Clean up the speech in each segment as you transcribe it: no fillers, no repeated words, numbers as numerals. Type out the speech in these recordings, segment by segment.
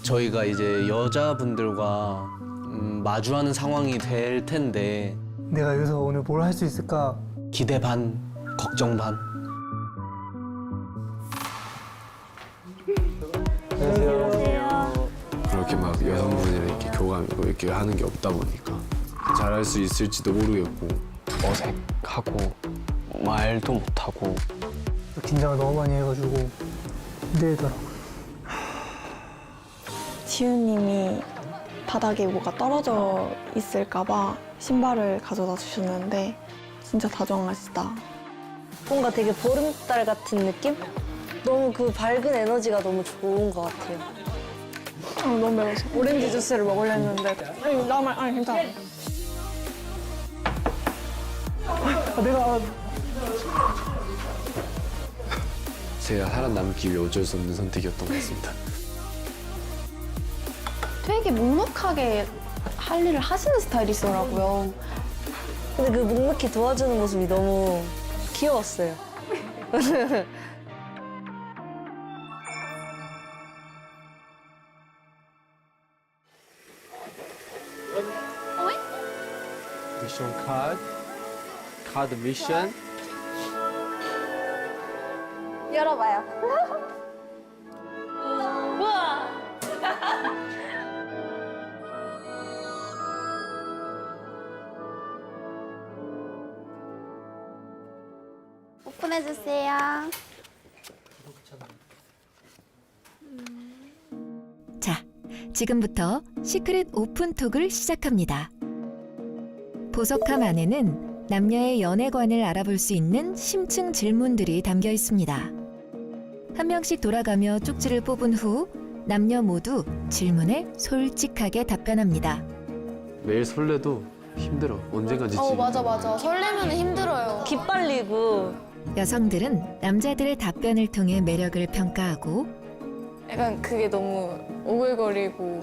저희가 이제 여자분들과 마주하는 상황이 될 텐데 내가 여기서 오늘 뭘 할 수 있을까? 기대 반, 걱정 반. 그렇게 막 여성분이랑 이렇게 교감이고 이렇게 하는 게 없다 보니까 잘할 수 있을지도 모르겠고 어색하고 말도 못하고 긴장을 너무 많이 해가지고 힘들더라고. 지우님이 바닥에 뭐가 떨어져 있을까봐 신발을 가져다 주셨는데 진짜 다정하시다. 뭔가 되게 보름달 같은 느낌? 너무 그 밝은 에너지가 너무 좋은 것 같아요. 너무 매워서 오렌지 주스를 먹으려 했는데 아니 괜찮아. 내가 제가 살아남기 위해 어쩔 수 없는 선택이었던 것 같습니다. 되게 묵묵하게 할 일을 하시는 스타일이시더라고요. 근데 그 묵묵히 도와주는 모습이 너무 귀여웠어요. 미션 카드 미션. 열어봐요. 우와! 오픈해주세요. 자, 지금부터 시크릿 오픈톡을 시작합니다. 보석함 안에는 남녀의 연애관을 알아볼 수 있는 심층 질문들이 담겨 있습니다. 한 명씩 돌아가며 쪽지를 뽑은 후 남녀 모두 질문에 솔직하게 답변합니다. 매일 설레도 힘들어. 언젠가 지치겠다. 맞아. 설레면 힘들어요. 기빨리고. 여성들은 남자들의 답변을 통해 매력을 평가하고 약간 그게 너무 오글거리고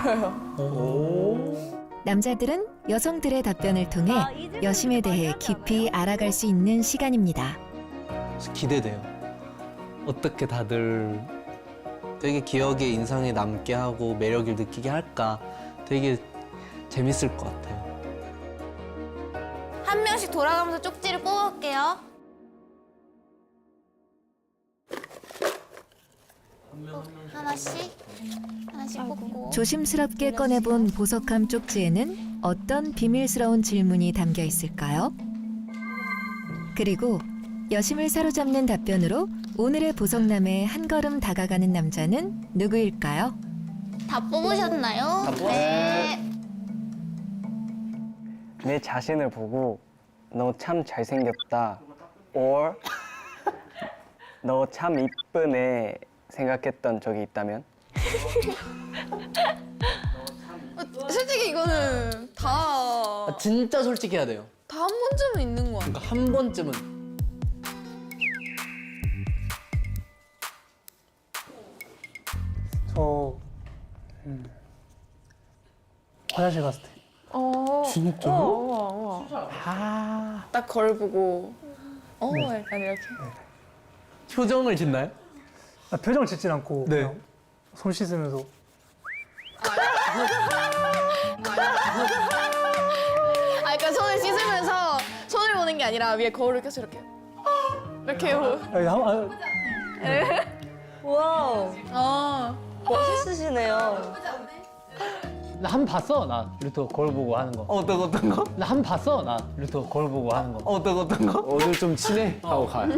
싫어요. 남자들은 여성들의 답변을 통해 여심에 대해 깊이 알아갈 수 있는 시간입니다. 기대돼요. 어떻게 다들 되게 기억에 인상에 남게 하고 매력을 느끼게 할까 되게 재밌을 것 같아요. 한 명씩 돌아가면서 쪽지를 뽑아볼게요. 하나씩 뽑고. 조심스럽게 꺼내본 보석함 쪽지에는 어떤 비밀스러운 질문이 담겨 있을까요? 그리고 여심을 사로잡는 답변으로 오늘의 보석남에 한 걸음 다가가는 남자는 누구일까요? 다 뽑으셨나요? 네. 내 자신을 보고 너 참 잘생겼다 or 너 참 이쁘네 생각했던 적이 있다면? 솔직히 이거는 다 진짜 솔직해야 돼요. 한 번쯤은 있는 거 같아. 그러니까 한 번쯤은. 저 화장실 갔을 때. 진짜요? 딱 거울 보고 약간 이렇게. 표정을 짓나요? 표정을 짓진 않고 네. 그냥 손 씻으면서 그러니까 손을 씻으면서 손을 보는 게 아니라 위에 거울을 켜서 이렇게 아니, 와우. 멋있으시네요. 나 한 번 봤어, 나 루터 거울 보고 하는 거. 어떤 거? 나 한 번 봤어, 나 루터 거울 보고 하는 거. 어떤 거? 오늘 좀 친해 하고 가요.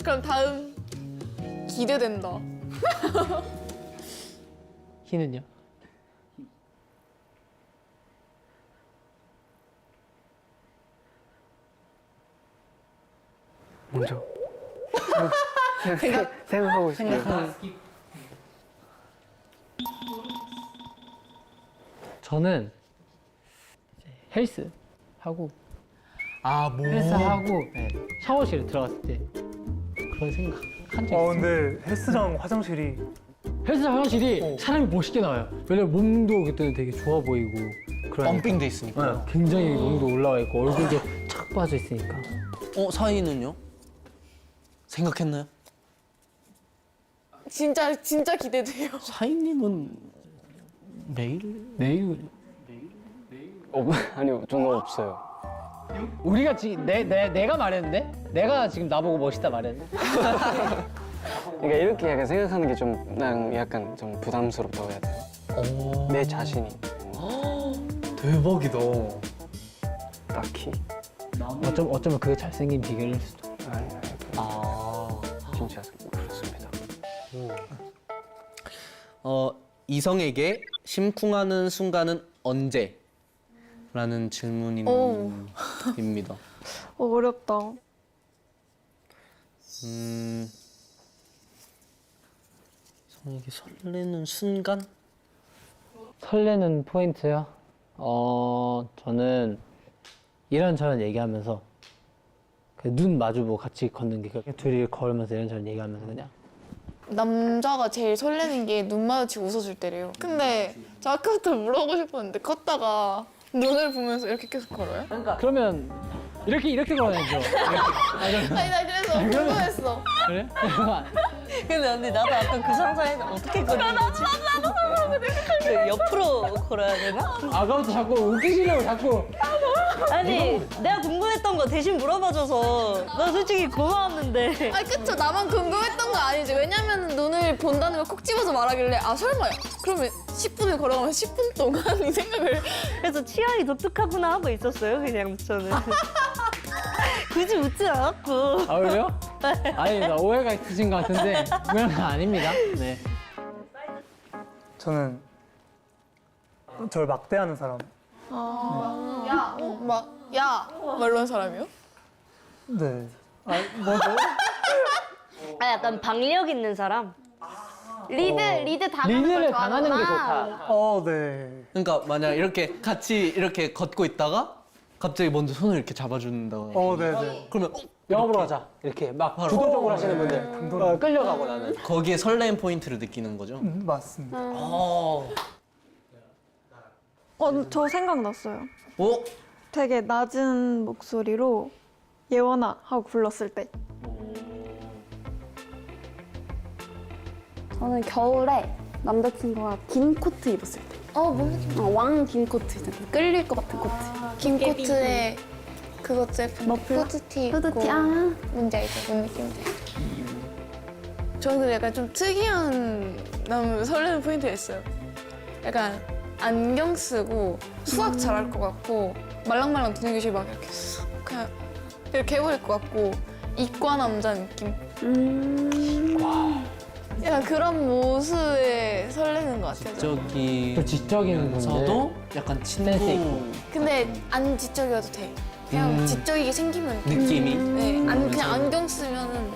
그럼 다음 기대된다. 희는요? 먼저 생각하고 있어요. 저는 이제 헬스 하고 뭐. 헬스하고 네, 샤워실에 들어갔을 때 그런 생각 한 적 있어요. 근데 헬스장 화장실이 헬스 화장실이 사람이 멋있게 나와요. 왜냐면 몸도 그때는 되게 좋아 보이고 그러니까. 펌핑돼 있으니까. 네, 굉장히 몸도 올라와 있고 얼굴도 착 빠져 있으니까. 사이는요? 생각했나요? 진짜 기대돼요. 사인님은 매일? 아니요, 저는 없어요. 우리가 지금 내가 말했는데? 내가 지금 나보고 멋있다 말했는데? 그러니까 이렇게 약간 생각하는 게 좀 난 약간 좀 부담스럽다고 해야 돼요. 내 자신이 대박이다. 딱히 어쩌면 그게 잘생긴 비결일 수도. 아니, 진짜 그렇습니다. 이성에게 심쿵하는 순간은 언제? 라는 질문입니다. 어렵다. 이성에게 설레는 순간? 설레는 포인트요? 저는 이런저런 얘기하면서 눈 마주보고 같이 걷는 게 둘이 걸으면서 이런저런 얘기하면서 그냥 남자가 제일 설레는 게 눈 마주치고 웃어줄 때래요. 근데 저 아까부터 물어보고 싶었는데 걷다가 눈을 보면서 이렇게 계속 걸어요? 그러면 이렇게 걸어야죠. 아니 나 그래서 궁금했어. 그래? 근데 언니 나도 아까 그 상상했는데 어떻게 걷는 거지? 그 옆으로 걸어야 되나? 아까부터 자꾸 웃기시려고 자꾸 아니 내가 궁금했던 거 대신 물어봐줘서 나 솔직히 고마웠는데 아니 그쵸, 나만 궁금했던 거 아니지. 왜냐면 눈을 본다는 걸 콕 집어서 말하길래 아 설마 그러면 10분을 걸어가면 10분 동안 이 생각을. 그래서 취향이 독특하구나 하고 있었어요 그냥 저는 굳이 묻지 않았고. 아 그래요? 아니 나 오해가 있으신 것 같은데 그런 거 아닙니다. 네. 저는 저를 막대하는 사람. 막 이런 사람이요? 네. 약간 박력 있는 사람. 리드 당하는 걸 리드를 좋아하는구나. 당하는 게 좋다. 네. 그러니까 만약 이렇게 같이 이렇게 걷고 있다가 갑자기 먼저 손을 이렇게 잡아준다고. 네네. 그러면 영화 보러 가자. 이렇게 막 주도적으로 하시는 분들 끌려가고 나는. 거기에 설렘 포인트를 느끼는 거죠? 맞습니다. 저 생각났어요. 어? 되게 낮은 목소리로 예원아 하고 불렀을 때. 저는 겨울에 남자친구가 긴 코트 입었을 때. 뭔 느낌? 왕 긴 코트 있잖아요. 끌릴 것 같은 코트. 긴 코트에 그것도 예쁜 머플러? 후드티 입고. 후드티, 뭔지 알죠? 뭔 느낌인지. 저는 근데 약간 좀 특이한 너무 설레는 포인트가 있어요. 약간 안경 쓰고 수학 잘할 것 같고 말랑말랑 분위기 막 이렇게 쑥 그냥 이렇게 해버릴 것 같고 이과 남자 느낌. 약간 그런 모습에 설레는 것 같아요. 저는. 또 지적인 분들. 저도 약간 센스 있고. 근데 안 지적이어도 돼. 그냥 지적이게 생기면 돼. 느낌이 네, 그냥 안경 쓰면은.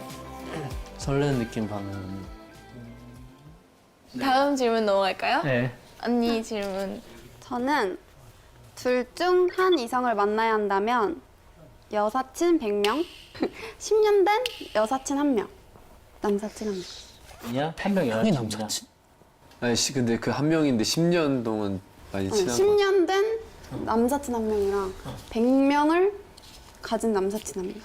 설레는 느낌 받는. 다음 질문 넘어갈까요? 네. 언니 질문. 저는 둘 중 한 이성을 만나야 한다면 여사친 100명, 10년 된 여사친 1명, 남사친 1명. 아니야? 한 명이 형이 여자친구다. 남사친? 아니 근데 그 한 명인데 10년 동안 많이 친한 거 10년 된 남사친 1명이랑 100명을 가진 남사친 1명.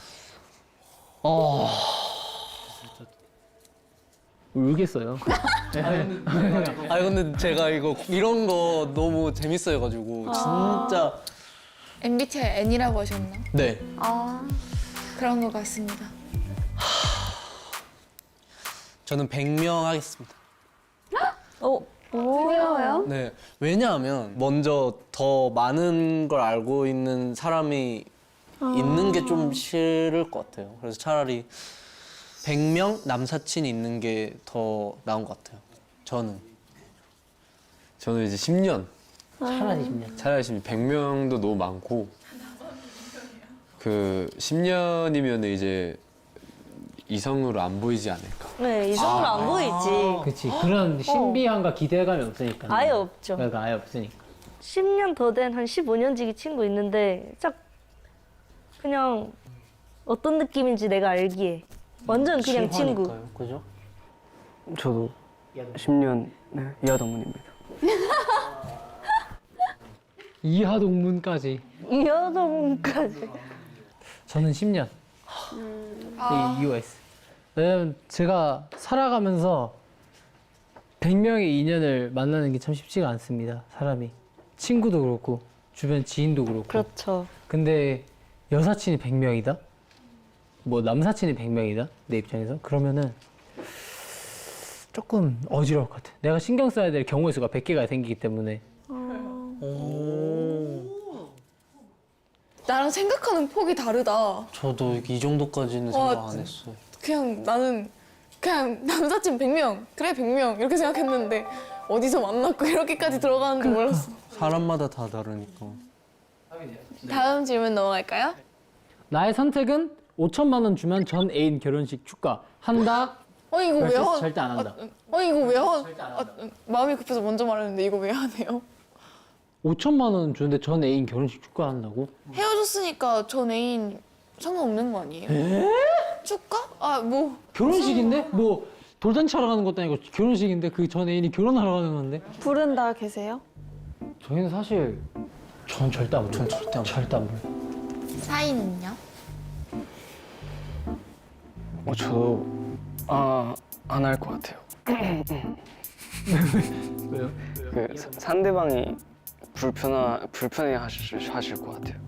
울겠어요. 아니 근데 제가 이런 거 너무 재밌어해가지고 진짜. MBTI N이라고 하셨나? 네. 그런 것 같습니다. 저는 100명 하겠습니다. 왜요? 네. 왜냐하면 먼저 더 많은 걸 알고 있는 사람이 있는 게 좀 싫을 것 같아요. 그래서 차라리 100명 남사친이 있는 게 더 나은 것 같아요. 저는 저는 이제 10년 차라리 10년. 차라리 100명도 너무 많고 그 10년이면 이제 이성으로 안 보이지 않을까. 네 이성으로 안 보이지. 그치. 그런 신비함과 기대감이 없으니까. 아예 없죠. 그러니까 아예 없으니까. 10년 더 된 한 15년 지기 친구 있는데 딱 그냥 어떤 느낌인지 내가 알기에 완전 그냥 친구. 실화니까요, 그죠? 저도 10년 이하동문입니다. 이하 동문까지. 이하동까지. 저는 10년. 이 이유가 있어요. 왜냐면 제가 살아가면서 100명의 인연을 만나는 게 참 쉽지가 않습니다. 사람이. 친구도 그렇고 주변 지인도 그렇고. 그렇죠. 근데 여사친이 100명이다? 뭐 남사친이 100명이다? 내 입장에서? 그러면은 조금 어지러울 것 같아. 내가 신경 써야 될 경우의 수가 100개가 생기기 때문에. 나랑 생각하는 폭이 다르다. 저도 이 정도까지는 와, 생각 안 했어요. 그냥 나는 그냥 남사친 100명 그래 100명 이렇게 생각했는데 어디서 만났고 이렇게까지 들어가는 줄 몰랐어. 사람마다 다 다르니까. 다음 질문 넘어갈까요? 나의 선택은 5천만 원 주면 전 애인 결혼식 축가 한다. 이거 왜 versus 하? 절대 안 한다. 이거 왜 하? 마음이 급해서 먼저 말했는데 이거 왜 하네요? 5천만 원 주는데 전 애인 결혼식 축가 한다고? 헤어졌으니까 전 애인 상관없는 거 아니에요? 축가? 뭐 결혼식인데? 뭐 돌잔치 하러 가는 것도 아니고 결혼식인데 그 전 애인이 결혼하러 가는 건데? 부른다 계세요? 저희는 사실 전 절대 안 불러요. 절대 안 절대 안 불러요. 사인은요? 저도 안 할 것 같아요. 왜요? 상대방이 불편해 하실 것 같아요.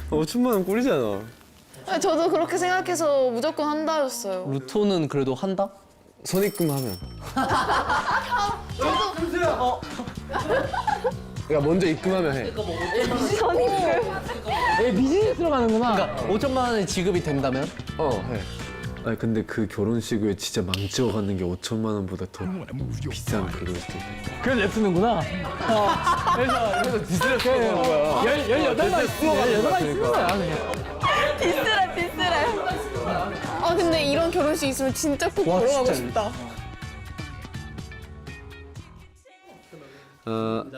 5천만 원 꿀이잖아. 저도 그렇게 생각해서 무조건 한다였어요. 루토는 그래도 한다? 선입금하면. 그러니까 먼저 입금하면 해. 애 비즈니스로 가는구나. 그러니까 5천만 원이 지급이 된다면? 해. 아니 근데 그 결혼식을 진짜 망치고 가는 게 5천만 원보다 더 비싼 그럴 수도 있고. 그걸 냅두는구나. 그래서 디스를 쓰는 거야. 18만 있으면 18만 쓰는 거야 그냥. 근데 이런 결혼식 있으면 진짜 꼭 걸어가고 싶다.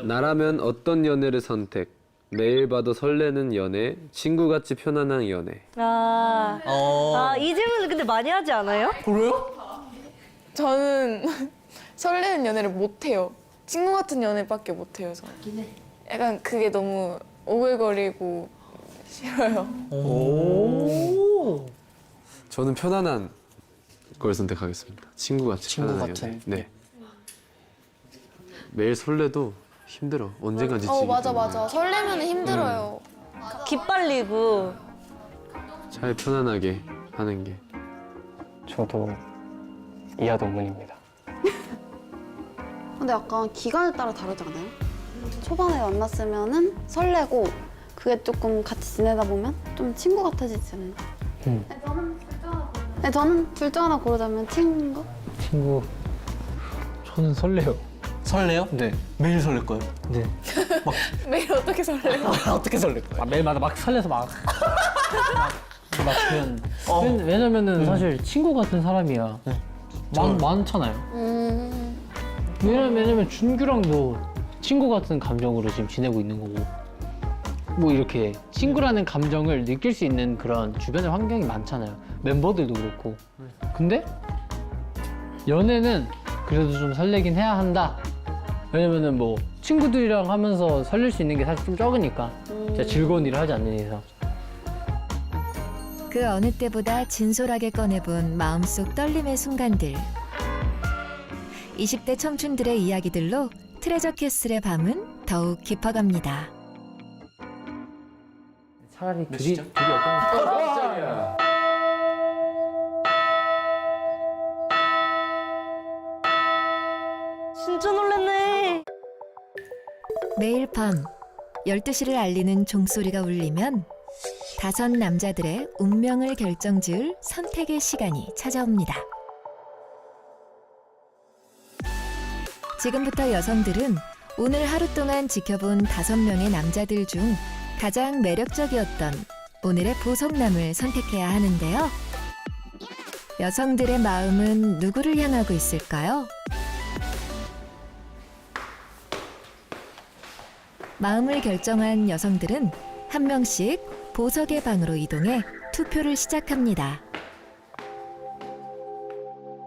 나라면 어떤 연애를 선택? 매일 봐도 설레는 연애, 친구같이 편안한 연애. 이 질문을 근데 많이 하지 않아요? 그래요? 저는 설레는 연애를 못 해요. 친구 같은 연애밖에 못 해요. 저는. 약간 그게 너무 오글거리고 싫어요. 저는 편안한 걸 선택하겠습니다. 친구같이 친구 편안한 같은. 연애. 네. 매일 설레도 힘들어. 언젠간 지치기 맞아 때문에. 맞아. 설레면 힘들어요. 기빨리고. 잘 편안하게 하는 게. 저도 이하 동문입니다. 근데 약간 기간에 따라 다르지 않아요? 초반에 만났으면은 설레고 그게 조금 같이 지내다 보면 좀 친구 같아지지 않나? 네, 저는 둘 중 하나 고르자면 친구? 친구. 저는 설레요. 설레요? 네. 매일 설렐 거예요. 네. 매일 어떻게 설레요? 어떻게 설렐 거예요? 매일마다 막 설레서 막 그냥. 왜냐면은 사실 친구 같은 사람이야. 많잖아요. 왜냐면 준규랑도 친구 같은 감정으로 지금 지내고 있는 거고. 뭐 이렇게 친구라는 감정을 느낄 수 있는 그런 주변의 환경이 많잖아요. 멤버들도 그렇고. 근데 연애는 그래도 좀 설레긴 해야 한다. 왜냐면은 뭐 친구들이랑 하면서 설렐 수 있는 게 사실 좀 적으니까. 진짜 즐거운 일을 하지 않는 이상. 그 어느 때보다 진솔하게 꺼내본 마음속 떨림의 순간들. 20대 청춘들의 이야기들로 트레저 캐슬의 밤은 더욱 깊어갑니다. 차라리 둘이 어떤 진짜 놀랐네. 매일 밤 12시를 알리는 종소리가 울리면 5 남자들의 운명을 결정지을 선택의 시간이 찾아옵니다. 지금부터 여성들은 오늘 하루 동안 지켜본 5명의 남자들 중 가장 매력적이었던 오늘의 보석남을 선택해야 하는데요. 여성들의 마음은 누구를 향하고 있을까요? 마음을 결정한 여성들은 한 명씩 보석의 방으로 이동해 투표를 시작합니다.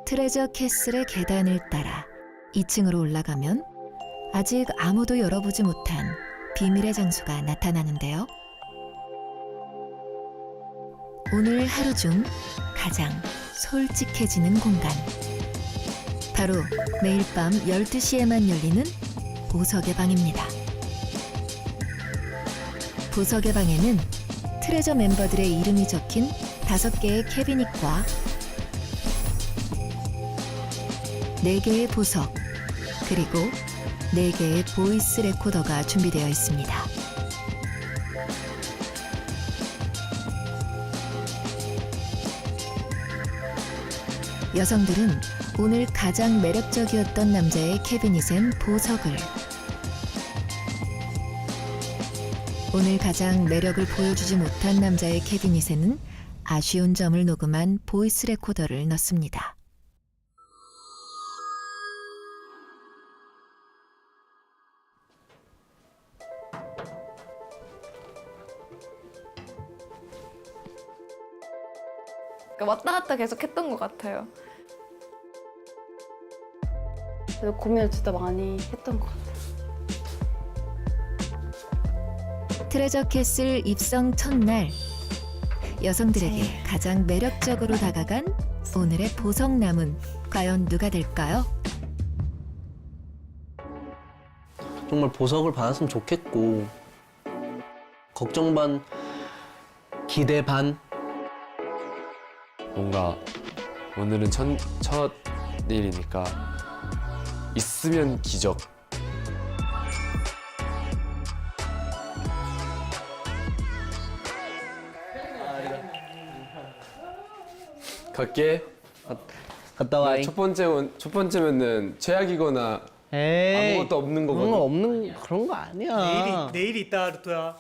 트레저 캐슬의 계단을 따라 2층으로 올라가면 아직 아무도 열어보지 못한 비밀의 장소가 나타나는데요. 오늘 하루 중 가장 솔직해지는 공간. 바로 매일 밤 12시에만 열리는 보석의 방입니다. 보석의 방에는 트레저 멤버들의 이름이 적힌 5개의 캐비닛과 4개의 보석, 그리고 4개의 보이스 레코더가 준비되어 있습니다. 여성들은 오늘 가장 매력적이었던 남자의 캐비닛엔 보석을, 오늘 가장 매력을 보여주지 못한 남자의 캐비닛에는 아쉬운 점을 녹음한 보이스 레코더를 넣습니다. 왔다 갔다 계속 했던 것 같아요. 그래서 고민을 진짜 많이 했던 것 같아요. 트레저 캐슬 입성 첫날, 여성들에게 가장 매력적으로 다가간 오늘의 보석남은 과연 누가 될까요? 정말 보석을 받았으면 좋겠고 걱정 반 기대 반. 뭔가 오늘은 첫 일이니까 있으면 기적. 갈게. 갔다 와. 첫 번째면은 최악이거나 에이, 아무것도 없는 거거든. 그런 거 없는 그런 거 아니야. 내일이 있다, 루토야.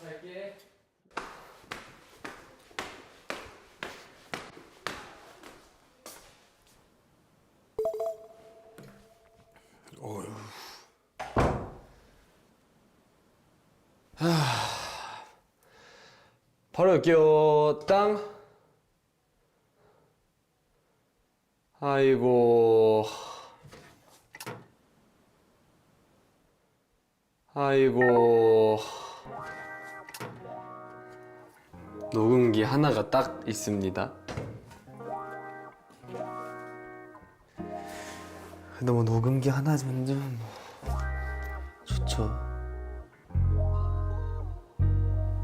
바로 여기요. 땅. 아이고. 아이고. 녹음기 하나가 딱 있습니다. 근데 뭐 녹음기 하나면 좀 좋죠.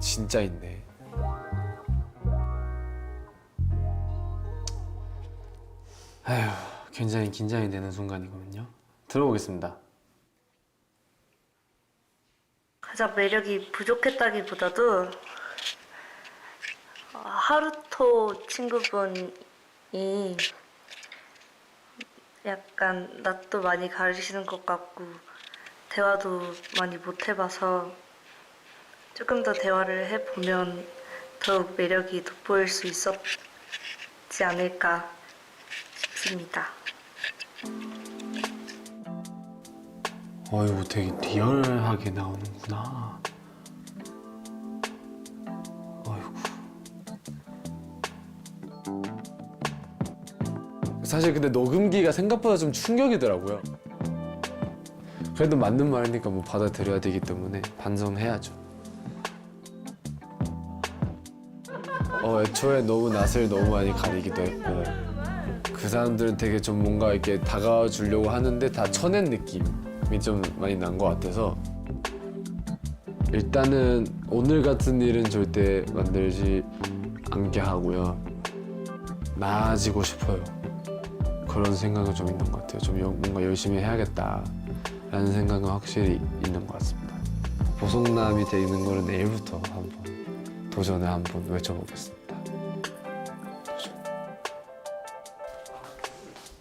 진짜 있네. 아휴, 굉장히 긴장이 되는 순간이거든요. 들어보겠습니다. 가장 매력이 부족했다기보다도 하루토 친구분이 약간 낯도 많이 가리시는 것 같고 대화도 많이 못 해봐서 조금 더 대화를 해보면 더욱 매력이 돋보일 수 있었지 않을까 싶습니다. 이거 되게 리얼하게 나오는구나. 아이고. 사실 근데 녹음기가 생각보다 좀 충격이더라고요. 그래도 맞는 말이니까 뭐 받아들여야 되기 때문에 반성해야죠. 애초에 너무 낯을 너무 많이 가리기도 했고 그 사람들은 되게 좀 뭔가 이렇게 다가와 주려고 하는데 다 쳐낸 느낌이 좀 많이 난 것 같아서 일단은 오늘 같은 일은 절대 만들지 않게 하고요. 나아지고 싶어요. 그런 생각은 좀 있는 것 같아요. 좀 뭔가 열심히 해야겠다라는 생각은 확실히 있는 것 같습니다. 보석남이 되는 거는 내일부터 한번 도전을 한번 외쳐보겠습니다.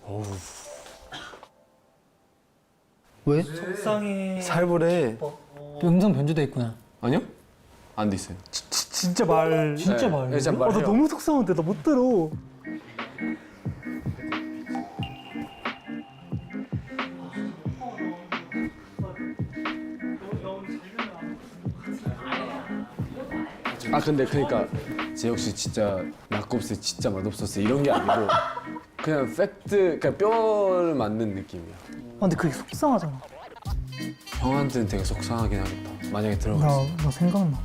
어우. 왜? 속상해. 살벌해. 음성 변조돼 있구나. 아니요? 안 돼 있어요. 진짜 말. 진짜 네, 말. 진짜 나 말해요. 너무 속상한데 나 못 들어. 근데 그러니까 제 역시 진짜 낙곱새 진짜 맛없었어 이런 게 아니고 그냥 팩트, 그러니까 뼈를 맞는 느낌이야. 근데 그게 속상하잖아. 형한테는 되게 속상하긴 하겠다. 만약에 들어갔어. 나 생각나.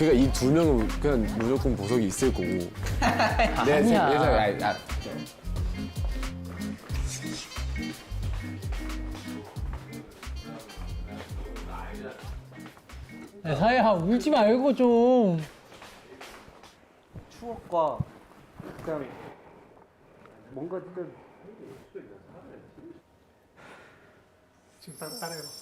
그러니까 이 두 명은 그냥 무조건 보석이 있을 거고. 내 생각에 야, 사야 울지 말고 좀. 추억과 그냥 뭔가 진짜 지금 따라해봐.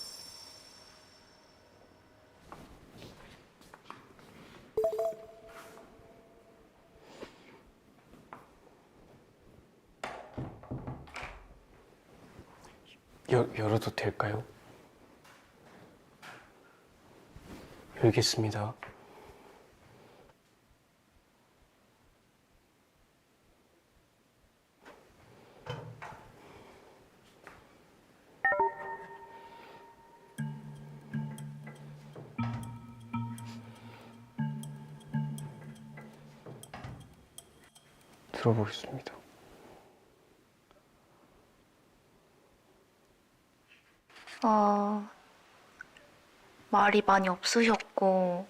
열어도 될까요? 열겠습니다. 들어보겠습니다. 말이 많이 없으셨고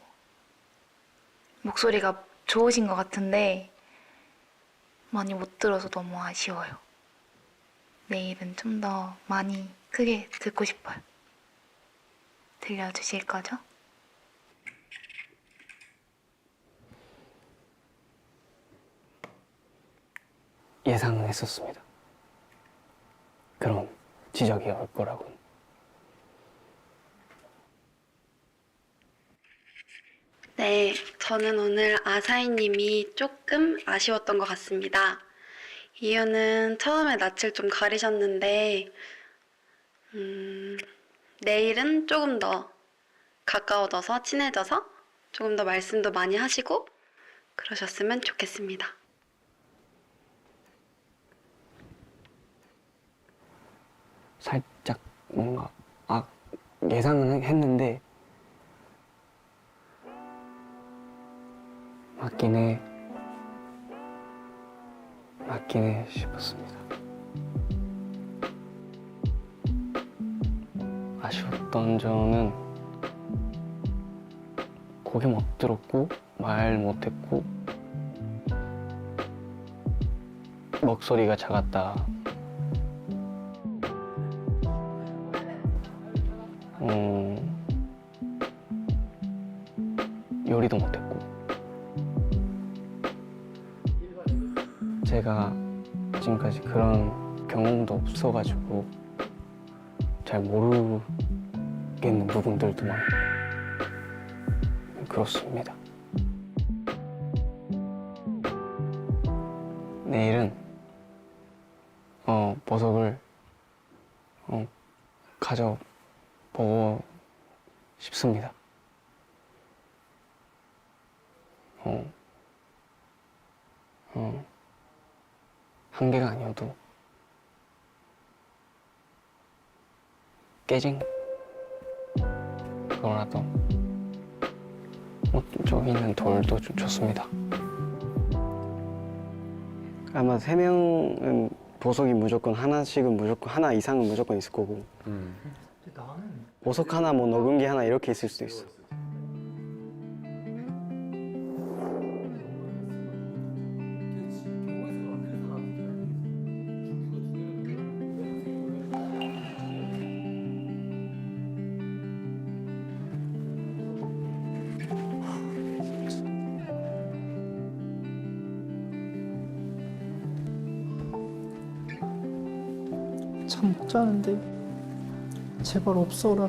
목소리가 좋으신 것 같은데 많이 못 들어서 너무 아쉬워요. 내일은 좀 더 많이 크게 듣고 싶어요. 들려주실 거죠? 예상했었습니다. 그런 지적이 올 거라고. 네, 저는 오늘 아사히님이 조금 아쉬웠던 것 같습니다. 이유는 처음에 낯을 좀 가리셨는데, 내일은 조금 더 가까워져서 친해져서 조금 더 말씀도 많이 하시고 그러셨으면 좋겠습니다. 살짝 뭔가 예상은 했는데 맞긴 해 싶었습니다. 아쉬웠던 점은 고개 못 들었고 말 못했고 목소리가 작았다. 요리도 못했고 제가 지금까지 그런 경험도 없어가지고 잘 모르겠는 부분들도 많고 그렇습니다. 내일은 보석을 가져보고 싶습니다. 한 개가 아니어도 깨진 거라도 저기 있는 돌도 좀 좋습니다. 아마 3명은 보석이 무조건 하나씩은 무조건 하나 이상은 무조건 있을 거고 보석 하나 뭐 녹은 게 하나 이렇게 있을 수도 있어. 잠 못 자는데 제발 없어라.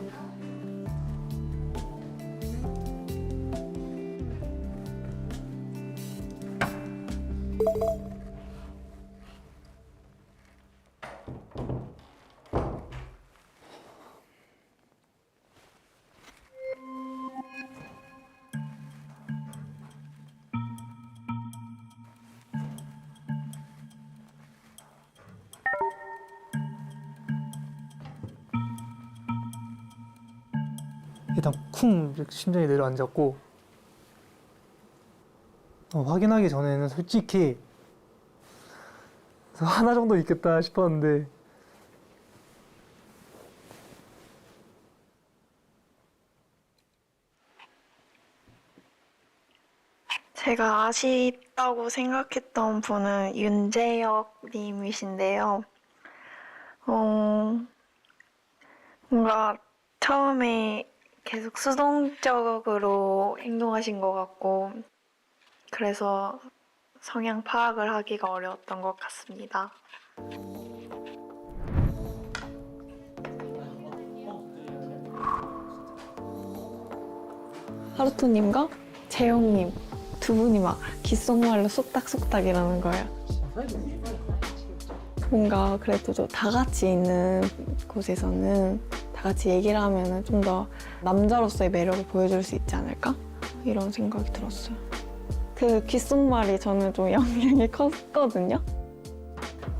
일단 쿵 이렇게 심장이 내려앉았고 확인하기 전에는 솔직히 하나 정도 있겠다 싶었는데 제가 아쉽다고 생각했던 분은 윤재혁 님이신데요. 뭔가 처음에 계속 수동적으로 행동하신 것 같고, 그래서 성향 파악을 하기가 어려웠던 것 같습니다. 하루토님과 재영님 두 분이 막 귓속말로 쏙닥쏙닥 이러는 거예요. 뭔가 그래도 좀 다 같이 있는 곳에서는 다 같이 얘기를 하면 좀 더 남자로서의 매력을 보여줄 수 있지 않을까? 이런 생각이 들었어요. 그 귓속말이 저는 좀 영향이 컸거든요.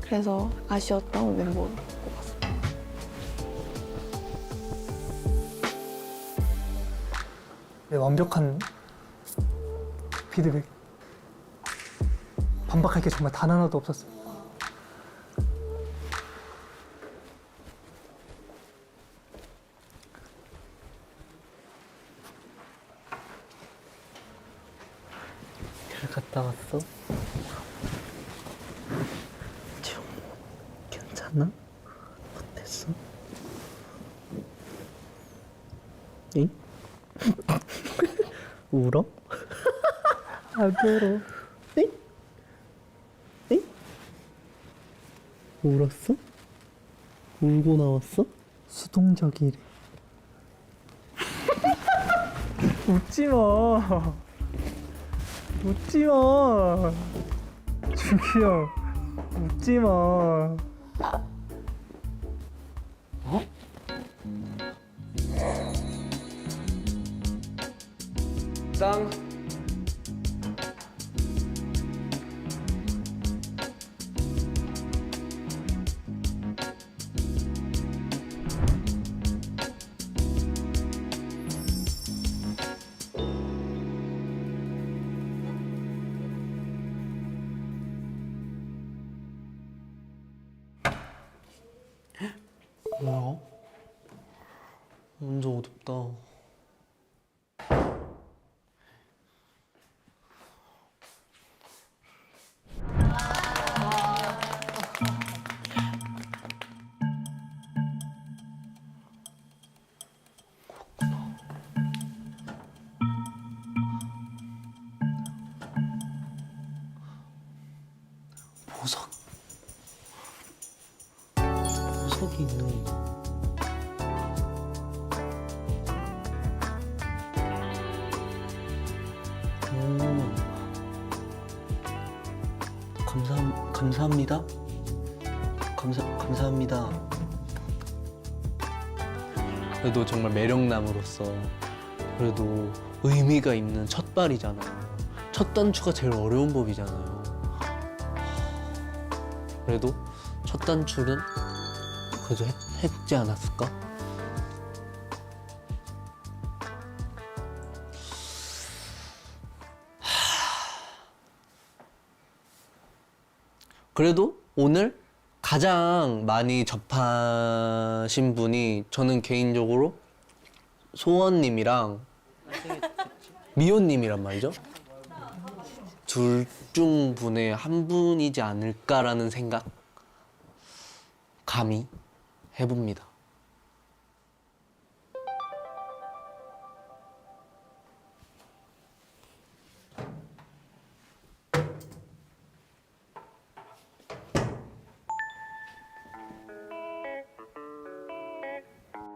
그래서 아쉬웠던 멤버로 꼽았습니다. 네, 완벽한 피드백. 반박할 게 정말 단 하나도 없었어요. 잘 갔다 왔어? 지금 괜찮아? 어땠어? 응? 울어? 안 울어. 응? 응? 울었어? 울고 나왔어? 수동적이래. 웃지 마. 웃지 마. 준기 형, 웃지 마. 짱. 뭐야? 완전 어둡다. 보석. 보석이 있는 거. 감사합니다. 감사합니다. 그래도 정말 매력남으로서 그래도 의미가 있는 첫 발이잖아요. 첫 단추가 제일 어려운 법이잖아요. 그래도 첫 단추는 그래도 했지 않았을까? 그래도 오늘 가장 많이 접하신 분이 저는 개인적으로 소원님이랑 미호님이란 말이죠. 둘 중 분의 한 분이지 않을까라는 생각 감히 해봅니다.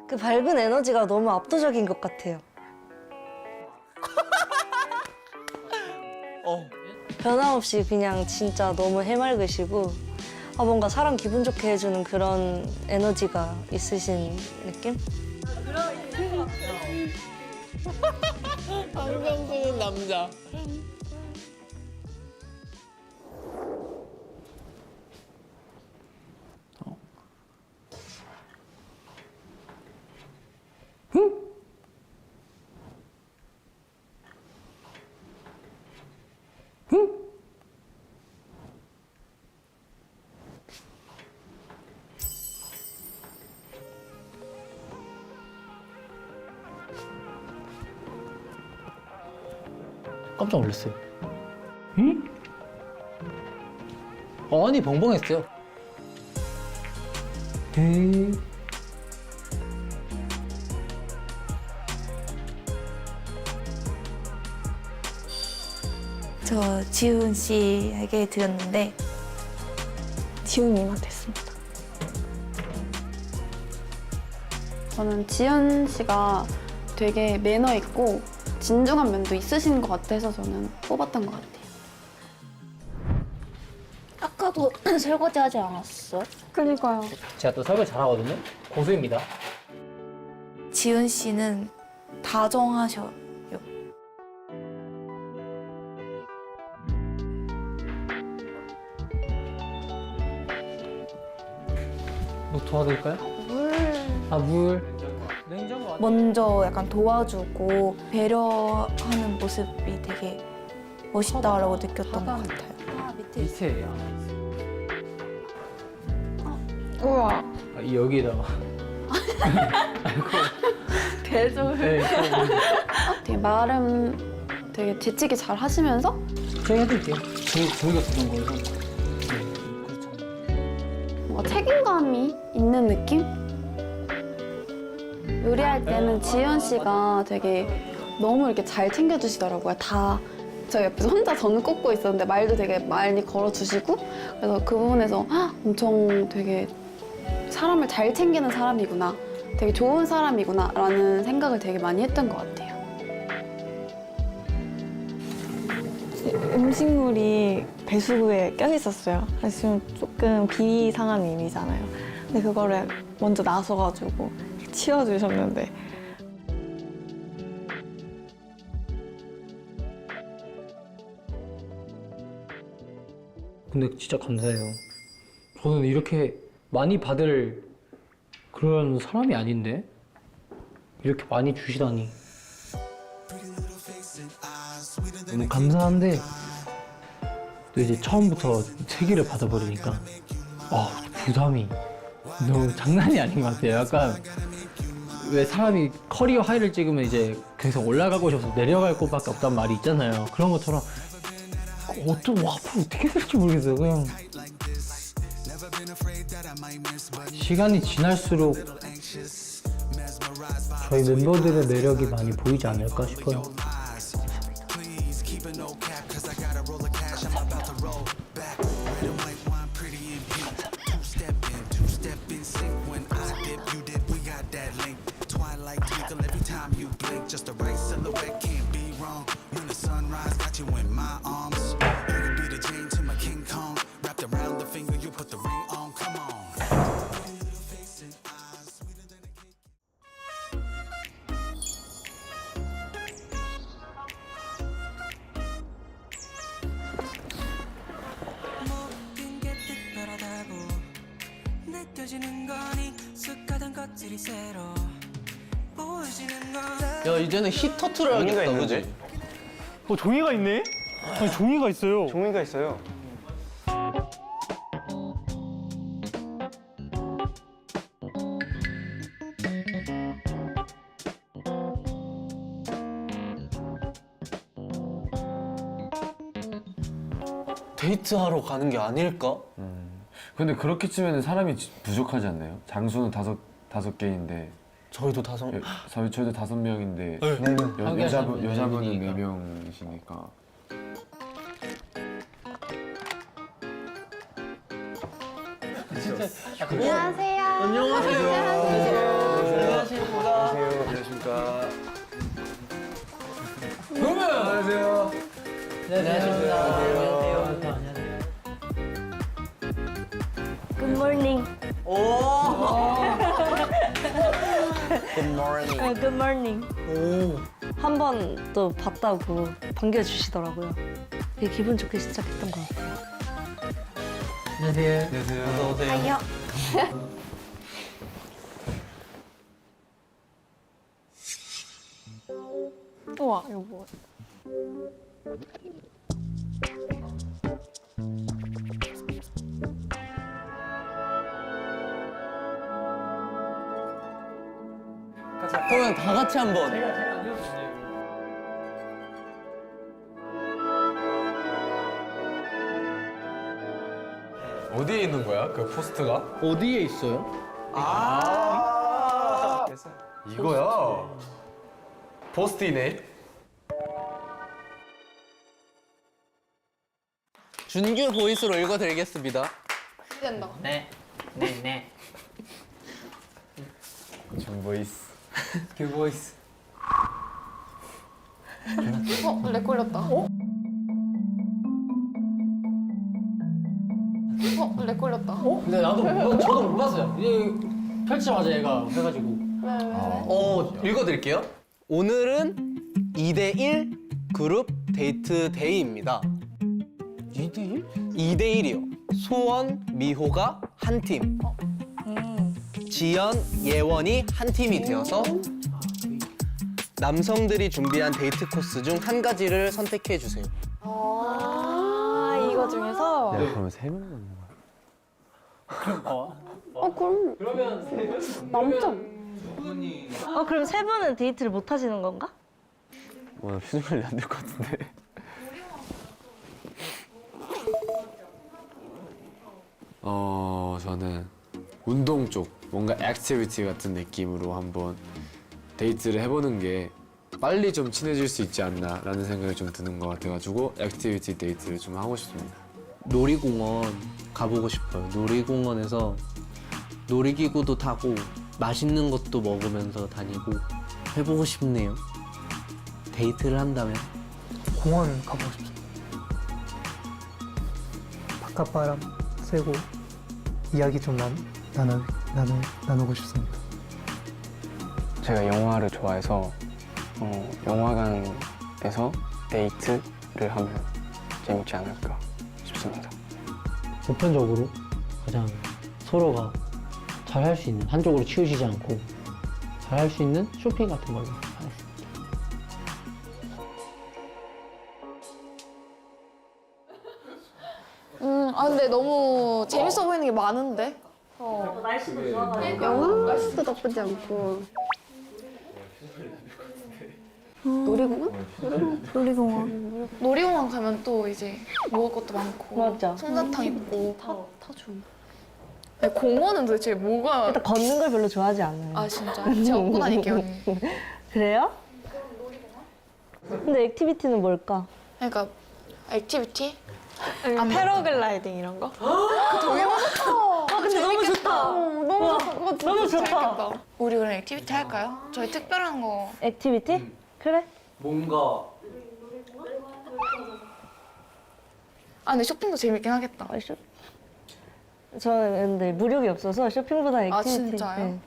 그 밝은 에너지가 너무 압도적인 것 같아요. 변함없이 그냥 진짜 너무 해맑으시고 뭔가 사람 기분 좋게 해주는 그런 에너지가 있으신 느낌? 항상 보는 남자. 깜짝 놀랐어요. 응? 아니 벙벙했어요. 에이. 저 지훈 씨에게 드렸는데 지훈님한테 했습니다. 저는 지연 씨가 되게 매너 있고 진중한 면도 있으신 것 같아서 저는 뽑았던 것 같아요. 아까도 설거지 하지 않았어? 그러니까요. 제가 또 설거지 잘하거든요. 고수입니다. 지훈 씨는 다정하셔요. 뭐 도와드릴까요? 물. 아 물. 냉장고. 먼저 약간 도와주고 배려하는 모습이 되게 멋있다라고 느꼈던 것 같아요. 밑에. 우와. 아, 여기다가. 대졸. 네. 되게 말은 되게 재치기 잘 하시면서 제가 해드릴게요. 저희가 쓰던 거예요. 그렇죠. 뭔가 책임감이 있는 느낌? 요리할 때는 지연 씨가 되게 너무 이렇게 잘 챙겨주시더라고요. 다 저 옆에서 혼자 저는 꽂고 있었는데 말도 되게 많이 걸어주시고 그래서 그 부분에서 엄청 되게 사람을 잘 챙기는 사람이구나, 되게 좋은 사람이구나 라는 생각을 되게 많이 했던 것 같아요. 음식물이 배수구에 껴 있었어요. 그래서 지금 조금 비상한 일이잖아요. 근데 그거를 먼저 나서가지고 치워주셨는데 근데 진짜 감사해요. 저는 이렇게 많이 받을 그런 사람이 아닌데 이렇게 많이 주시다니 너무 감사한데 또 이제 처음부터 3개를 받아버리니까 부담이 너무 장난이 아닌 것 같아요. 약간 왜 사람이 커리어 하이를 찍으면 이제 계속 올라가고 싶어서 내려갈 곳밖에 없단 말이 있잖아요. 그런 것처럼 앞으로 어떻게 될지 모르겠어요. 그냥 시간이 지날수록 저희 멤버들의 매력이 많이 보이지 않을까 싶어요. 야 이제는 히터 틀어야겠다, 그지? 종이가 있네? 아니, 종이가 있어요. 종이가 있어요. 데이트하러 가는 게 아닐까? 근데 그렇게 치면 사람이 부족하지 않나요? 장소는 다섯 개인데 저희도 5. 저희도 5명인데 네. 여자분은 4명이시니까. 안녕하세요. 안녕하세요. 안녕하십니까. 안녕하세요. 네, 안녕하십니까. 안녕하세요. 굿모닝. 오. 굿모닝. 네, 굿모닝. 오. 한 번 또 봤다고 반겨주시더라고요. 되게 기분 좋게 시작했던 것 같아요. 안녕하세요. 어서 오세요. 안녕. 우와, 이거 뭐. 그러면 다 같이 한번. 어디에 있는 거야? 그 포스트가? 어디에 있어요? 이거야. 포스트이네. 준규 보이스로 읽어드리겠습니다. 된다. 네. 네. 준 보이스. 그 보이스. 렉 걸렸다. 렉 걸렸다. 근데 저도 못 봤어요. 펼치자마자 얘가 해가지고. 읽어드릴게요. 오늘은 2대1 그룹 데이트 데이입니다. 2대1? 2대1이요. 소원, 미호가 한 팀. 지연, 예원이 한 팀이 되어서 남성들이 준비한 데이트 코스 중 한 가지를 선택해 주세요. 이거 중에서 야, 그러면 3명 만나. 그럼 남자. 그럼 세 분은 데이트를 못 하시는 건가? 와, 표정 관리 안 될 것 같은데. 저는 운동 쪽, 뭔가 액티비티 같은 느낌으로 한번 데이트를 해보는 게 빨리 좀 친해질 수 있지 않나라는 생각이 좀 드는 것 같아가지고 액티비티 데이트를 좀 하고 싶습니다. 놀이공원 가보고 싶어요. 놀이공원에서 놀이기구도 타고 맛있는 것도 먹으면서 다니고 해보고 싶네요. 데이트를 한다면 공원 가보고 싶습니다. 바깥바람 쐬고 이야기 좀 나누고 싶습니다. 제가 영화를 좋아해서 영화관에서 데이트를 하면 재밌지 않을까 싶습니다. 보편적으로 가장 서로가 잘 할 수 있는, 한쪽으로 치우치지 않고 잘 할 수 있는 쇼핑 같은 걸로 하겠습니다. 근데 너무 재밌어 보이는 게 많은데? 날씨도 좋아가지고. 영화도 나쁘지 않고. 놀이공원? 놀이공원 가면 또 이제 먹을 것도 많고 맞아. 솜사탕 있고 다 좋은. 아니, 공원은 도대체 뭐가 일단 걷는 걸 별로 좋아하지 않아요. 아 진짜? 제가 업고 다닐게요 언니. 그래요? 근데 액티비티는 뭘까? 그러니까 액티비티? 패러글라이딩 이런 거? 근데 너무 좋다. 너무 좋다. 재밌겠다. 우리 그럼 액티비티 할까요? 저희 특별한 거 액티비티? 그래. 뭔가 근데 쇼핑도 재밌긴 하겠다. 저는 근데 무력이 없어서 쇼핑보다 액티비티. 아, 진짜요?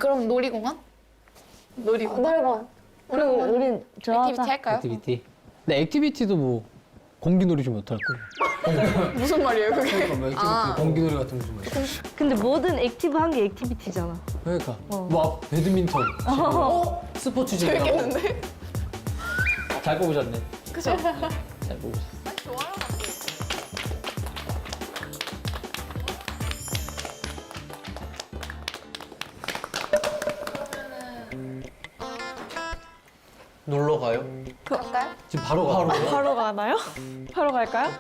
그럼 놀이공원? 놀이공원. 그럼 우린 좋아하자. 액티비티 할까요? 액티비티. 근데 액티비티도 뭐 공기놀이 좀 어떨 거예요? 무슨 말이에요 그게? 공기놀이 같은 거 좀. 근데 모든 액티브한 게 액티비티잖아. 그러니까 뭐 배드민턴, 스포츠 재밌겠는데? 잘 뽑으셨네. 그죠? 잘 뽑으셨어. 놀러 가요? 갈까요? 지금 바로 가. 바로 가나요? 바로 갈까요?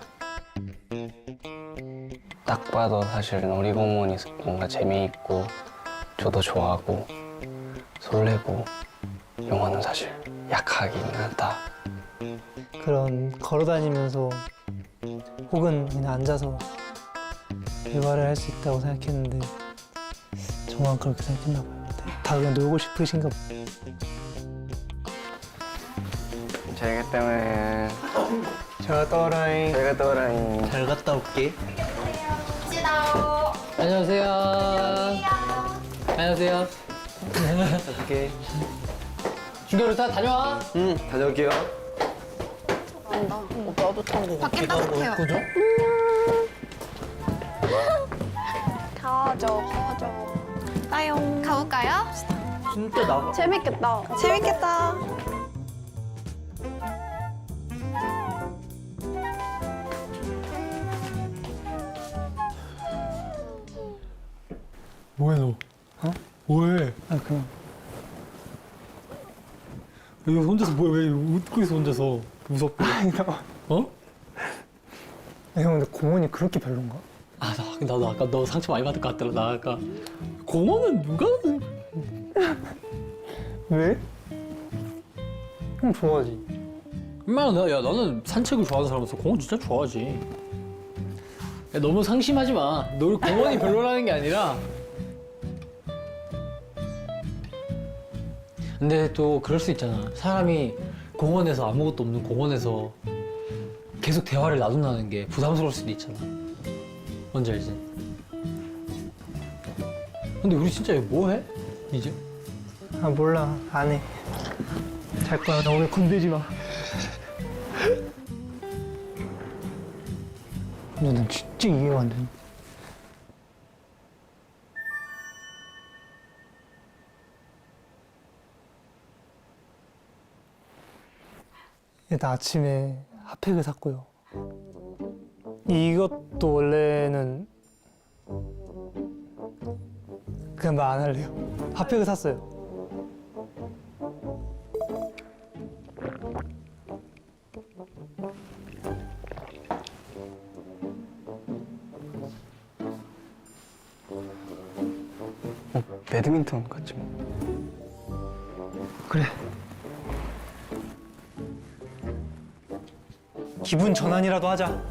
딱 봐도 사실 놀이공원이 뭔가 재미있고 저도 좋아하고 설레고 영화는 사실 약하긴 하다. 그런 걸어다니면서 혹은 그냥 앉아서 대화를 할 수 있다고 생각했는데 저만 그렇게 생각했나 봐요. 다 그냥 놀고 싶으신가 봐요. 저희가 때문에 제가 떠라잉. 저희가 떠라잉. 잘 갔다 올게. 안녕하세요. 안녕하세요. 오케이. 준결 다 다녀와. 다녀올게요. 나도 탄거 밖에 따뜻해요. 그죠? 가죠. 따용. 가볼까요? 진짜 나가. 재밌겠다. 재밌겠다. 뭐해 너? 어? 뭐해? 아 그만. 여기 혼자서 뭐해? 왜 웃고 있어 혼자서? 무섭게. 어? 형 근데 공원이 그렇게 별론가? 아, 나도 아까 너 상처 많이 받을 것 같더라. 나 아까 공원은 누가 왜? 형 좋아하지. 나는 산책을 좋아하는 사람으로서 공원 진짜 좋아하지. 야, 너무 상심하지 마. 너 공원이 별로라는 게 아니라. 근데 또 그럴 수 있잖아. 사람이 공원에서 아무것도 없는 공원에서 계속 대화를 나눈다는 게 부담스러울 수도 있잖아. 뭔지 알지? 근데 우리 진짜 이거 뭐 해? 이제? 아 몰라 안 해. 잘 거야. 나 오늘 건들지 마. 근데 난 진짜 이해가 안 돼. 일단 아침에 핫팩을 샀고요. 이것도 원래는 그냥 말 안 할래요. 핫팩을 샀어요. 배드민턴 같이 뭐. 그래. 기분 전환이라도 하자.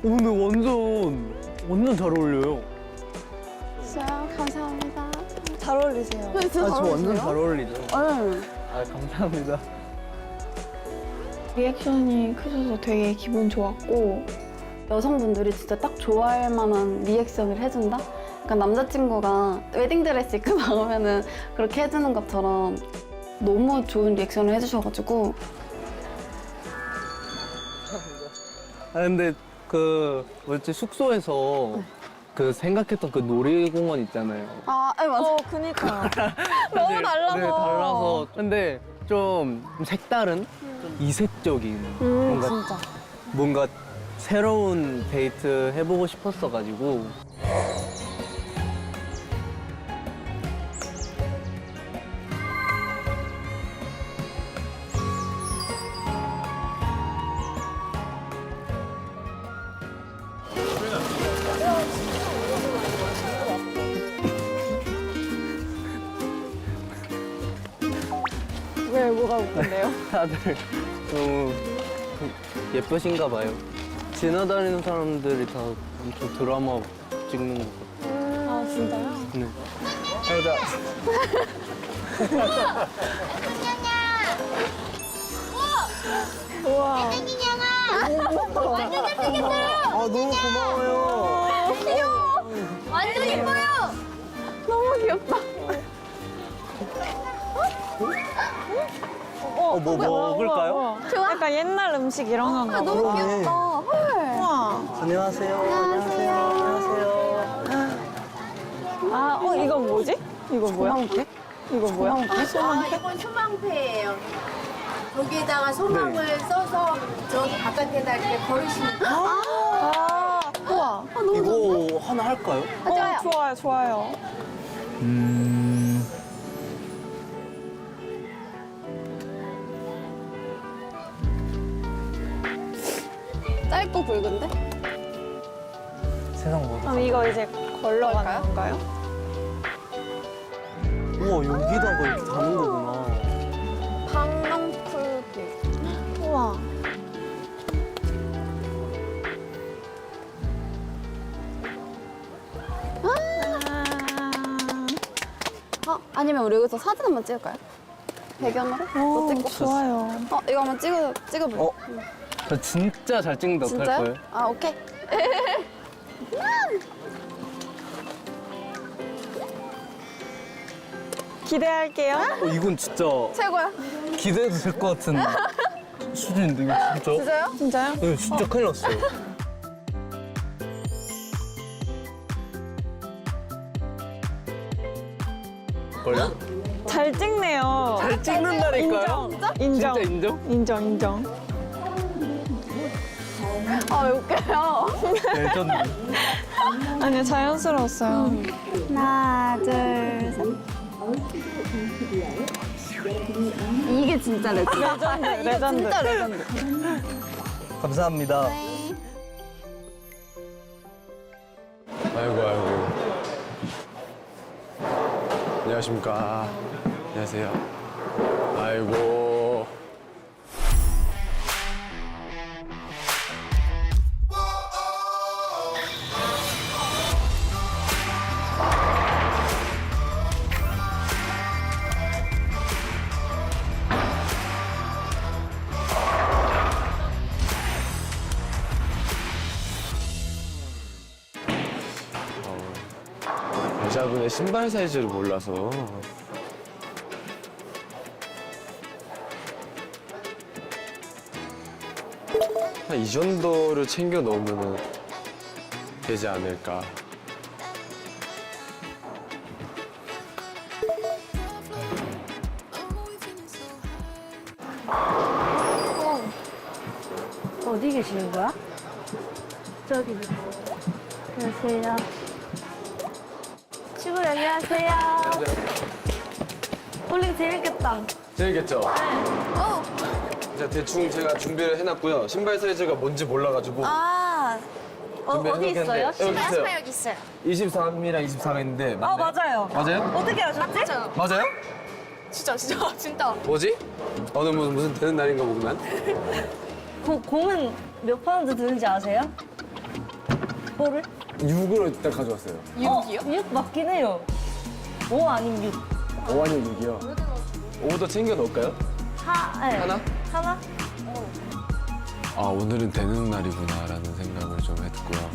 오늘 완전 잘 어울려요. 진짜요? 감사합니다. 잘 어울리세요. 네, 진짜 잘 완전 어울리세요? 잘 어울리죠. 네. 아, 감사합니다. 리액션이 크셔서 되게 기분 좋았고 여성분들이 진짜 딱 좋아할 만한 리액션을 해준다? 그러니까 남자친구가 웨딩드레스 입고 나오면은 그렇게 해주는 것처럼 너무 좋은 리액션을 해주셔가지고 아, 근데 그 뭐였지, 숙소에서 그 생각했던 그 놀이공원 있잖아요. 아, 네, 맞아. 그니까. 너무 달라서. 네, 달라서. 근데 좀 색다른, 좀 이색적인 진짜. 뭔가 새로운 데이트 해보고 싶었어가지고. 왜 뭐가 웃긴데요? 다들 너무 예쁘신가 봐요. 지나다니는 사람들이 다 엄청 드라마 찍는 것 같아요. 아 진짜요? 네. 우와. 아, 너무 고마워요. 완전 예뻐요! 너무 귀엽다. 뭐 먹을까요? 약간 옛날 음식 이런 건가 보다. 너무 귀엽다. 헐. 우와. 안녕하세요. 안녕하세요. 아, 이건 뭐지? 이거 뭐야? 이거 뭐야? 이건 소망패예요. 여기에다가 소망을 써서 저기 바깥에다 이렇게 걸으시면 돼요. 우와. 이거 하나 할까요? 좋아요, 좋아요. 짧고 굵은데? 세상 모두. 그럼 이거 이제 걸러가는 건가요? 우와, 여기다가 이렇게 다는 거구나. 방랑풀기. 우와. 아니면 우리 여기서 사진 한번 찍을까요? 배경으로? 뭐 찍고? 좋아요. 이거 한번 찍어볼래? 어? 저 진짜 잘 찍는다. 어떡할 진짜요? 거예요? 아, 오케이. 기대할게요. 이건 진짜 최고야. 기대해도 될 것 같은 수준인데 이거 진짜? 진짜요? 진짜요? 이거 진짜 큰일 났어요. 걸려? 잘 찍네요. 잘 찍는다니까요? 인정. 진짜 인정? 인정. 아, 왜 웃겨요? 레전드. 아니요, 자연스러웠어요. 하나, 둘, 셋. 이게 진짜 레전드. 레전드. 진짜 레전드. 감사합니다. 아이고. 안녕하십니까. 안녕하세요. 아이고. 여자분의 신발 사이즈를 몰라서. 한 이 정도를 챙겨 놓으면 되지 않을까. 어디 계시는 거야? 저기. 안녕하세요. 친구 안녕하세요. 볼링 재밌겠다. 재밌겠죠? 자, 대충 제가 준비를 해놨고요. 신발 사이즈가 뭔지 몰라가지고. 어디 있어요? 여기 있어요. 여기 있어요. 23이랑 24가 있는데. 맞나요? 맞아요. 맞아요? 어떻게 아셨지? 맞아요? 진짜. 뭐지? 오늘 무슨 되는 날인가 보구만. 공은 몇 파운드 드는지 아세요? 볼을? 6으로 일단 가져왔어요. 6이요? 6 맞긴 해요. 5 아니면 6. 5 아니면 6이요. 5도 챙겨 넣을까요? 네. 하나? 하나? 아, 오늘은 되는 날이구나라는 생각을 좀 했고요.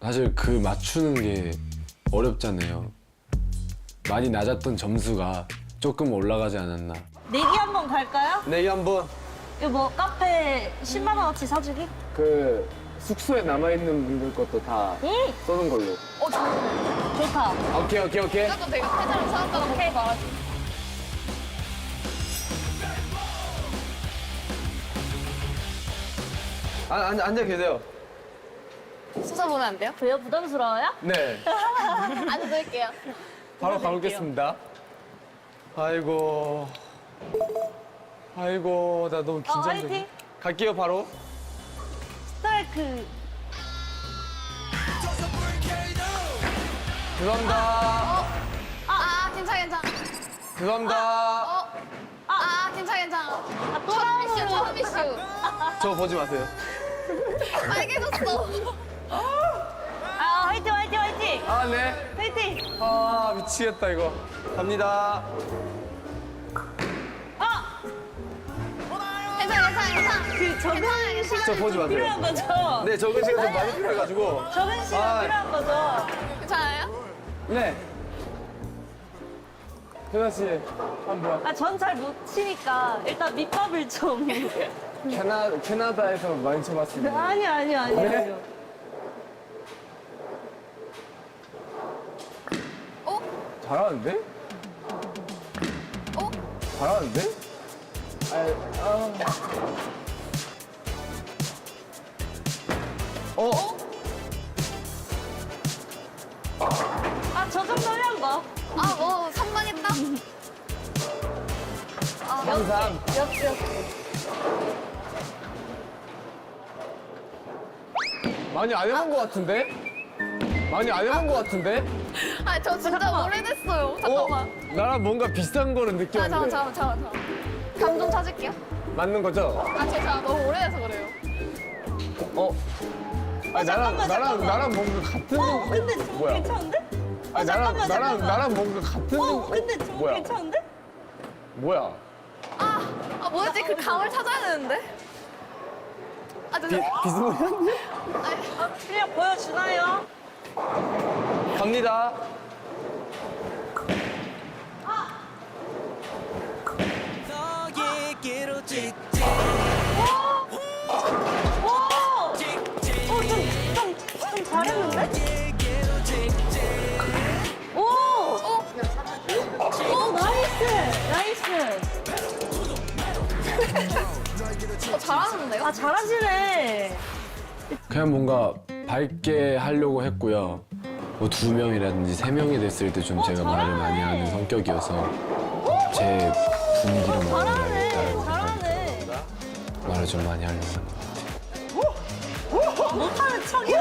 사실 그 맞추는 게 어렵잖아요. 많이 낮았던 점수가 조금 올라가지 않았나. 내기 한번 갈까요? 내기 한번. 이거 뭐 카페 10만 원어치 사주기? 그 숙소에 남아있는 분들 것도 다 쏘는 걸로. 좋다. 오케이. 아까 내가 회사를 사왔다고 말하지. 앉아 계세요. 쏟아보면 안 돼요? 왜요? 부담스러워요? 네. 앉을게요. 바로 가보겠습니다. 아이고, 나 너무 긴장돼. 화이팅! 갈게요, 바로. 스트라이크. 죄송합니다. 괜찮아. 죄송합니다. 괜찮아. 또 나오는 처음이슈. 저 보지 마세요. 빨개졌어. 화이팅! 아, 네. 화이팅! 아, 미치겠다, 이거. 갑니다. 괜찮아. 그 적은 시간 저 보지 마세요. 필요한 거죠? 네, 적은 시간 좀 많이 필요해가지고. 적은 시간 아. 필요한 거죠? 괜찮아요? 네. 혜나 씨, 한번. 전 잘 못 치니까 일단 밑밥을 좀. 캐나다에서 많이 쳐봤습니다. 아니요. 네? 잘하는데? 잘하는데? 저 정도면 뭐. 뭐 선망했다. 항상 역시. 많이 안 해본 것 같은데? 저 진짜 오래됐어요. 잠깐만. 나랑 뭔가 비슷한 거를 느꼈는데. 잠깐만. 감 좀 찾을게요. 맞는 거죠? 제가 너무 오래돼서 그래요. 나랑 뭔가 같은 근데 저거 뭐야? 괜찮은데? 나랑 뭔가 같은 근데 저거 뭐야? 괜찮은데? 뭐야? 뭐였지? 그 감을 찾아야 되는데. 비스무리한데? 그냥 보여주나요? 갑니다. 잘하는데요? 아 잘하시네. 그냥 뭔가 밝게 하려고 했고요. 뭐 2명이라든지 3명이 됐을 때 좀 제가 말을 많이 하는 성격이어서 제 분위기로 만들어야겠다는 생각이 들어서 말을 좀 많이 하려고 하는 것 같아요. 못하는 척이야.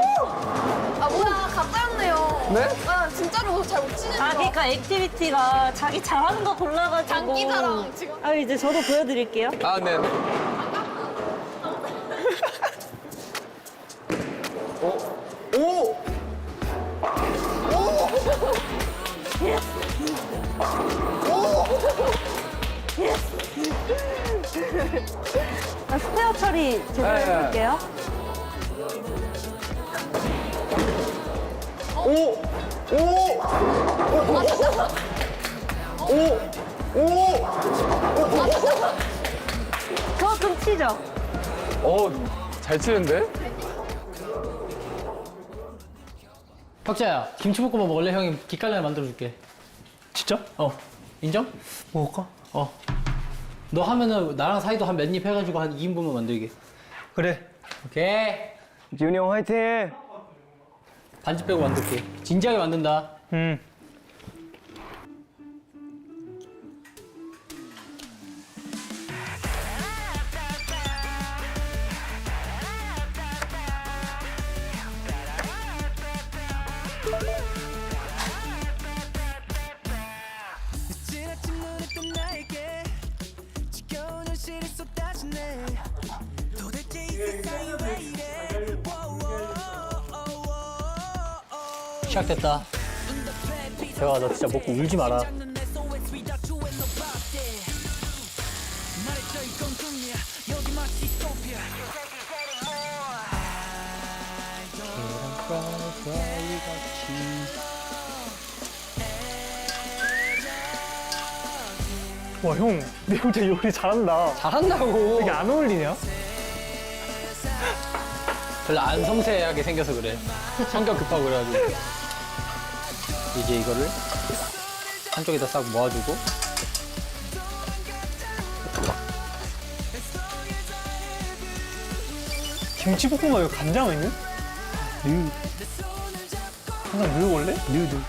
아 뭐야 가짜였네요. 네? 아 진짜로 잘 못 치는 아 거. 그러니까 액티비티가 자기 잘하는 거 골라가지고. 장기자랑 지금. 아 이제 저도 보여드릴게요. 아, 네. 아, 스페어 처리 제가 네. 해볼게요. 그만큼 치죠? 잘 치는데? 박자야, 김치볶음밥 먹을래? 형이 기깔나게 만들어줄게. 진짜? 인정? 먹을까? 너 하면은 나랑 사이도 한 몇 입 해가지고 한 2인분만 만들게. 그래. 오케이. 지훈이 형 화이팅! 반지 빼고 만들게. 진지하게 만든다. 시작됐다. 대화 너 진짜 먹고 울지 마라. 와, 형, 내 혼자 요리 잘한다. 잘한다고. 이게 안 어울리냐? 별로 안 섬세하게 생겨서 그래. 성격 급하고 그래가지고. 이제 이거를 한쪽에다 싹 모아주고. 김치볶음밥에 간장 있는? 항상 넣어 원래? 뉴드.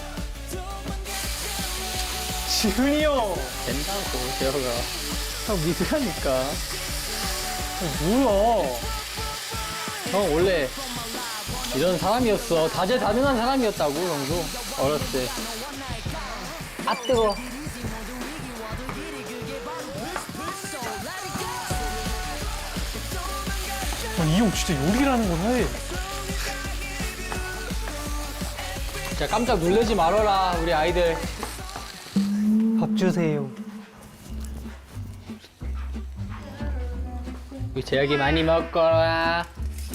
지훈이 형! 된다고, 재호가. 형 미드라니까. 뭐야? 형 원래 이런 사람이었어. 다재다능한 사람이었다고, 형도. 어렸을 때. 아, 뜨거워. 아니, 이 형 진짜 요리라는 걸 해. 자, 깜짝 놀라지 말아라, 우리 아이들. 밥 주세요. 우리 재혁이 많이 먹거라.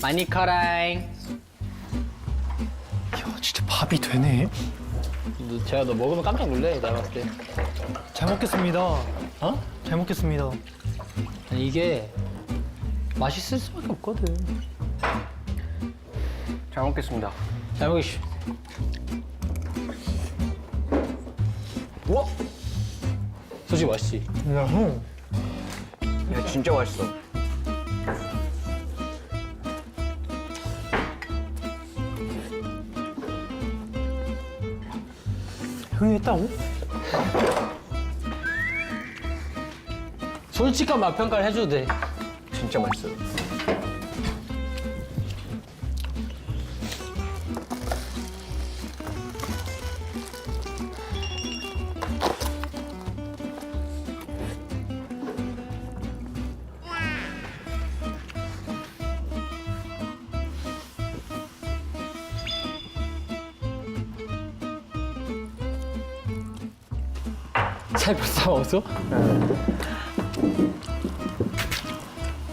많이 커라잉. 야, 진짜 밥이 되네. 재혁아, 너 먹으면 깜짝 놀래, 내가 봤을 때. 잘 먹겠습니다. 어? 잘 먹겠습니다. 아니, 이게 맛있을 수밖에 없거든. 잘 먹겠습니다. 잘 먹으시오. 우와! 솔직히 맛있지? 야, 형. 야, 진짜 맛있어. 형이 했다고? 솔직한 맛 평가를 해줘도 돼. 진짜 맛있어요. 살벌 싸워서?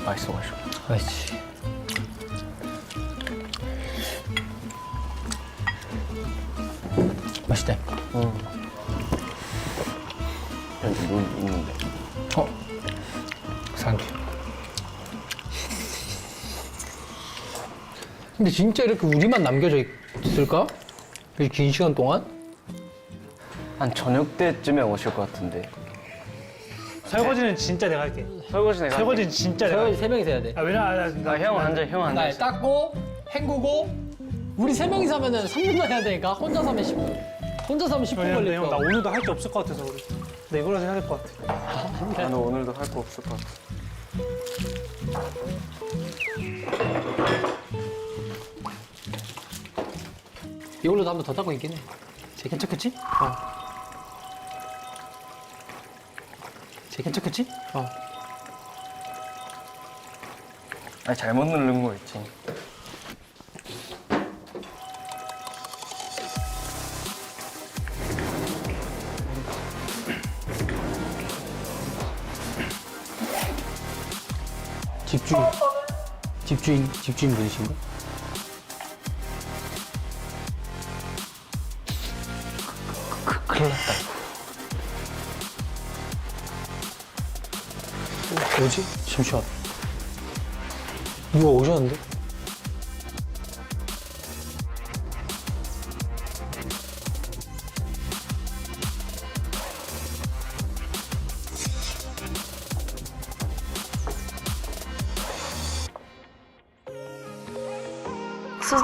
맛있어, 맛있어. 맛있지. 맛있대. 여기 물 있는데. 땡큐. 근데 진짜 이렇게 우리만 남겨져 있을까? 이 긴 시간 동안? 한 저녁 때쯤에 오실 것 같은데. 설거지는 진짜 내가 할게. 설거지 내가 설거지는 진짜 내가 설거지 할게. 3명이서 해야 돼. 아 왜냐 형은 앉아 형 앉아 나 닦고 헹구고 우리 3명이서 하면은 3분만 해야 되니까 혼자서 하면 10분. 혼자서 하면 10분 왜냐면 걸릴 형, 나 거. 오늘도 할 게 없을 것 같아서 그래. 나 이거라도 해야 될 것 같아. 나는 오늘도 할 거 없을 것 같아. 이걸로도 한 번 더 닦고 있긴 해. 쟤 괜찮겠지? 쟤 괜찮겠지? 아니 잘못 누른 거 있지. 집주인 분이신가? 큰일 났다. 뭐지? 잠시만. 누가 오셨는데?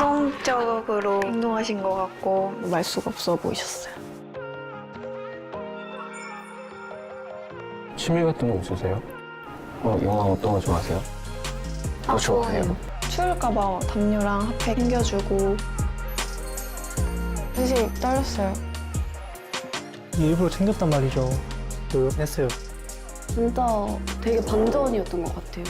수동적으로 행동하신 것 같고 말수가 없어 보이셨어요. 취미 같은 거 없으세요? 영화 어떤 거 좋아하세요? 뭐 좋아해요? 추울까봐 담요랑 핫팩 챙겨주고 사실 떨렸어요. 일부러 챙겼단 말이죠. 노력했어요. 진짜 되게 반전이었던 것 같아요.